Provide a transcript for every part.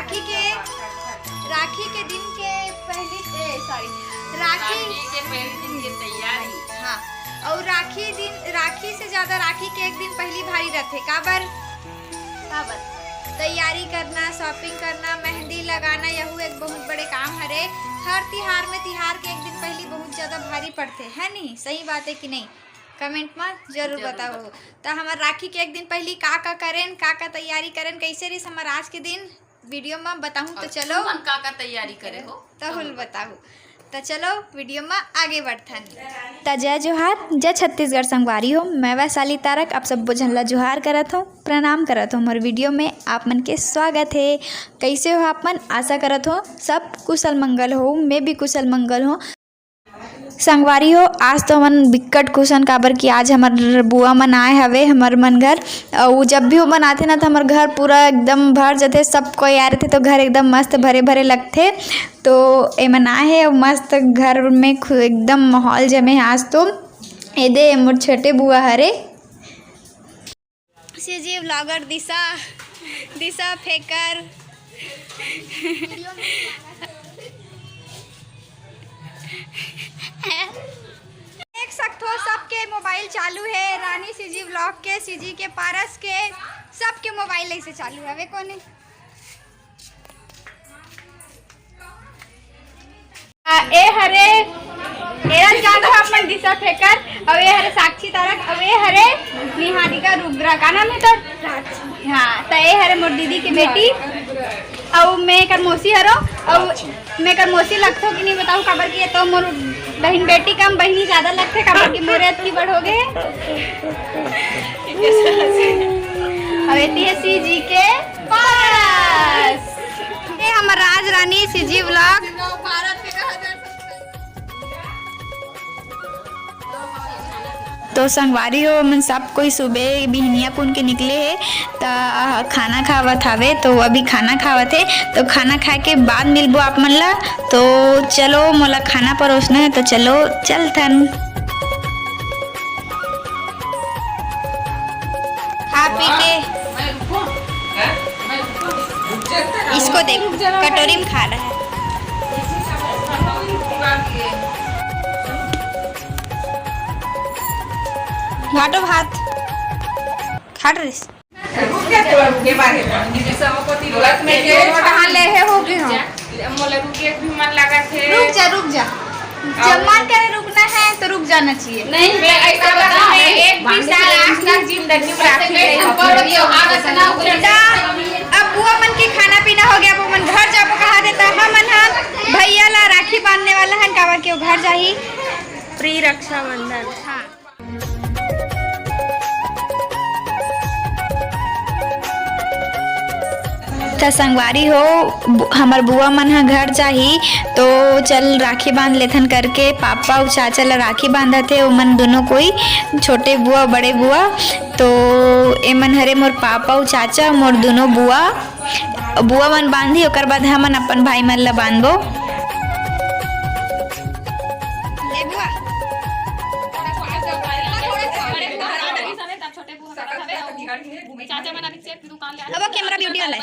राखी के दिन के पहली राखी के पहले दिन की तैयारी। हाँ, और राखी से ज्यादा राखी के एक दिन पहली भारी रहते। काबर तैयारी करना, शॉपिंग करना, मेहंदी लगाना, यह एक बहुत बड़े काम हरे। हर तिहार में तिहार के एक दिन पहले बहुत ज्यादा भारी पड़ते है नहीं? सही बात है कि नहीं? कमेंट में जरूर बताओ। तो हमारे राखी के एक दिन पहले का करें, का तैयारी करें, कैसे रही हमारे आज के दिन वीडियो में बताऊं। तो चलो का तैयारी करे हो तो हुल बताऊं। तो चलो वीडियो में आगे बढ़थन। तो जय जोहार, जय छत्तीसगढ़ संगवारी हो। मैं वैशाली तारक आप सब बुझनला जोहार करत हूँ, प्रणाम करत हूँ। हमारे वीडियो में आप मन के स्वागत है। कैसे हो आप मन? आशा करत हो सब कुशल मंगल हो। मैं भी कुशल मंगल हूँ। संगवारी हो, आज तो मन बिकट खुशन काबर कि आज हमार बुआ मन आए हवे हमार मन घर। और जब भी वो मन आते ना तो हमार घर पूरा एकदम भर जाते। सब कोई आ रहे थे तो घर एकदम मस्त भरे भरे लगते। तो ए मन आए है और मस्त घर में एकदम माहौल जमे है आज तो। ए दे मोर छोटे बुआ हरे जी व्लॉगर दिशा फेकर देख सकते हो सबके मोबाइल चालू है। रानी सीजी व्लॉग के, सीजी के, पारस के, सबके मोबाइल ऐसे चालू है। वे कौन है? ए हरे एरा जान रहा अपन दिशा फेकर। अब ये हरे साक्षी तारक। अब ये हरे निहारिका रुद्रा। का नाम है तो? हाँ, तो ये हरे मोर दीदी की बेटी। और मैं कर मौसी हरो। और मैं कर मौसी लगथो कि नहीं बताऊँ काबर की? तो मोर बहन बेटी कम, बहनी ज्यादा लगते काबर की मोरे अति बड़ हो गए। अब एती है सीजी के पारस। ये हमारा राज रानी सीजी व्लॉग। तो संगवारी हो मन सब कोई सुबह बिहनिया कुन के निकले है तो खाना खावत हवे। तो अभी खाना खावत है तो खाना खाए के बाद मिलबो आप मन ला। तो चलो मोला खाना परोसना है तो चलो चलथन। खा पी के इसको देख कटोरी में खा रहा है। घाटो भात खा रही रुक जा जब मन करे रुकना है तो रुक जाना चाहिए। नहीं ऐसा अब बुआ मन के खाना पीना हो गया। वो मन घर जाबो कहा देता है मन भैया ला राखी बांधने वाला है काबर के वो घर जाही प्री रक्षाबंधन। हाँ, तो संगवारी हो हमार बुआ मन हा घर जाही तो चल राखी बांध लेथन करके पापा और चाचा ला राखी बांधा थे। वो मन दोनों कोई छोटे बुआ बड़े बुआ। तो ए मन हरे मोर पापा और चाचा मोर दोनों बुआ मन बांधी। ओकर बाद हमन अपन भाई मन ला बांधबो। अब कैमरा ब्यूटी वाला है।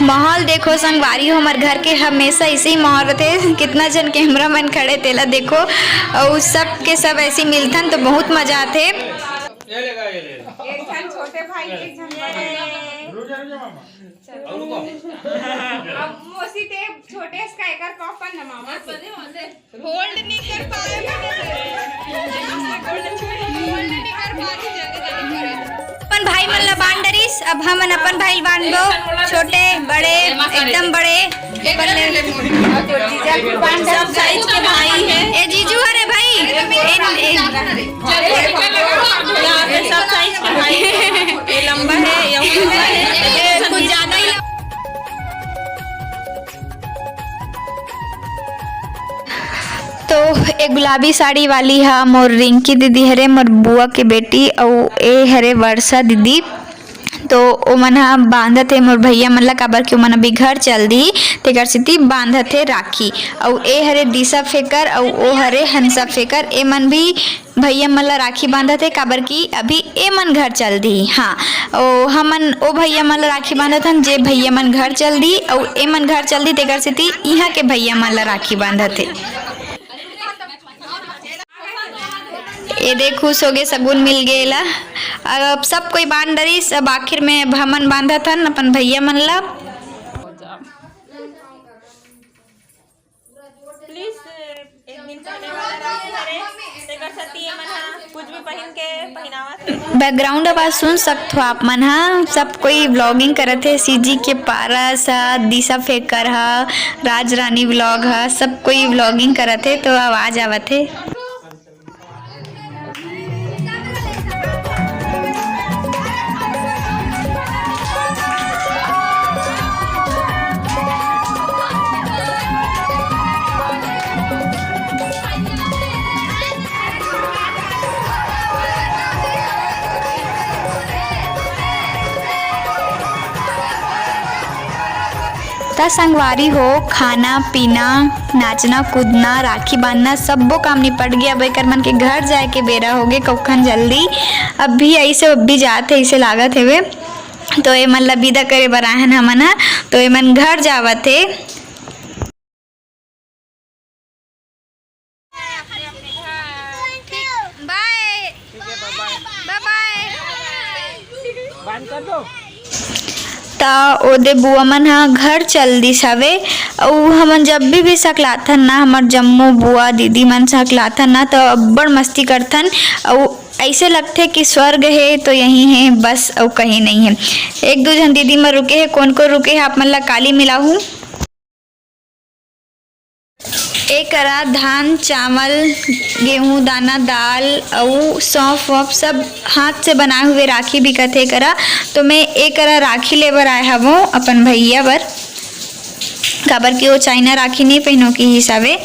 माहौल देखो संगवारी हो हमारे घर के हमेशा ऐसे ही माहौल रहते। कितना जन कैमरा मैन खड़े तेला देखो और सब के सब ऐसे मिलथन तो बहुत मजा आते। एक जन छोटे भाई एक जन अब मोसी ते छोटे इसका एकर कॉपन न मामा होल्ड नहीं कर पाए। अपन भाई मन ला बांध डरिस। अब हमन अपन भाई बांधबो। छोटे बड़े एकदम बड़े सब साइज के भाई है। ए जीजू हरे भाई सब साइज के भाई है। ये लंबा है कुछ ज्यादा ही। तो एक गुलाबी साड़ी वाली है मोर रिंकी दीदी हरे मोर बुआ के बेटी और ए हरे वर्षा दीदी। तो ओ मन ह बांधत हे मोर भैया मन ला, काबर कि ओ मन अभी घर चल दी तेकर सेती बांधत हे राखी। अउ ए हरे दिशा फेकर अउ ओ हरे हंसा फेकर, ए मन भी भैया मन ला राखी बांधत हे, काबर कि अभी ए मन घर चल दी। हाँ, ओ हमन ओ भैया मन ला राखी बांधत हन जे भैया मन घर चल दी, अउ ए मन घर चल दी तेकर सेती इहाँ के भैया मन ला राखी बांधत हे। ये देख खुश हो गए, सगुन मिल गए। अब सब कोई बांध डरिस, अब आखिर में अब हमन बांधत हन अपन भैया मन ला। प्लीज एक दिन पहले वाला राखी हरे तेकर सती मन हा कुछ भी पहन के पहनावत। बैकग्राउंड आवाज सुन सकते हो आप मन हा, सब कोई व्लॉगिंग करत है। सीजी के पारस हा, दिशा फेकर हा, राज रानी व्लॉग हा, सब कोई व्लॉगिंग करत है तो आवाज आवत है। ता संगवारी हो, खाना पीना, नाचना कूदना, राखी बांधना सबो काम निपट गया। अब एकर मन के घर जाए के बेरा हो गए कौखन जल्दी। अब भी ऐसे अब भी जात है ऐसे लागत हेवे, तो ए मन ला विदा करे बर आहन हमन ह, तो ए मन घर जावत है। बाय बाय बंद कर दो। ता ओदे बुआ मन ह घर चल दिस हवे। अउ हमन जब भी सकलाथन ना, हमर जम्मो बुआ दीदी मन सकलाथन ना तो अब्बड़ मस्ती करथन। अउ ऐसे लगथे कि स्वर्ग है तो यही है बस, अउ कहीं नहीं है। एक दो जन दीदी मन रुके है, कौन को रुके है आप मन ला काली मिलाहू। एक करा धान चावल गेहूं दाना दाल अउ सौंफ वौफ सब हाथ से बनाए हुए राखी बिकत है करा। तो मैं एक करा राखी लेबर आए हवो अपन भैया बर, काबर कि वो चाइना राखी नहीं पहनो के हिसाबे,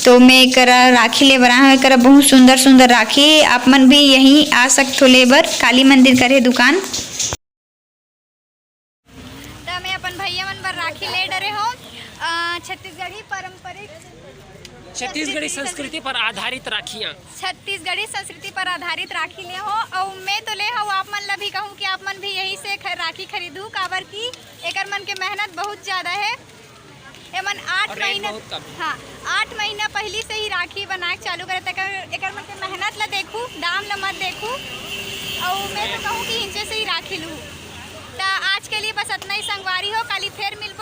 तो मैं एक करा राखी लेबर आए हूँ। करा बहुत सुंदर सुंदर राखी, आप मन भी यहीं आ सकते हो लेबर, काली मंदिर करे दुकान। तो मैं अपन भैया मन बर राखी ले डरे हो। छत्तीसगढ़ी पारंपरिक छत्तीसगढ़ी संस्कृति पर आधारित राखियाँ, छत्तीसगढ़ी संस्कृति पर आधारित राखी ले हो। और मैं तो ले हूँ आप मन ला भी कहूँ कि आप मन भी यही से राखी खरीदू, काबर की एकर मन के मेहनत बहुत ज़्यादा है। ए मन 8 महीना, हाँ 8 महीना पहले से ही राखी बना के चालू करे, एकर मन के मेहनत ला देखूँ, दाम ला मत देखूँ। और मैं तो कहूँ कि इनसे से ही राखी लूँ। तो आज के लिए बस इतना ही संगवारी हो, कल फिर मिल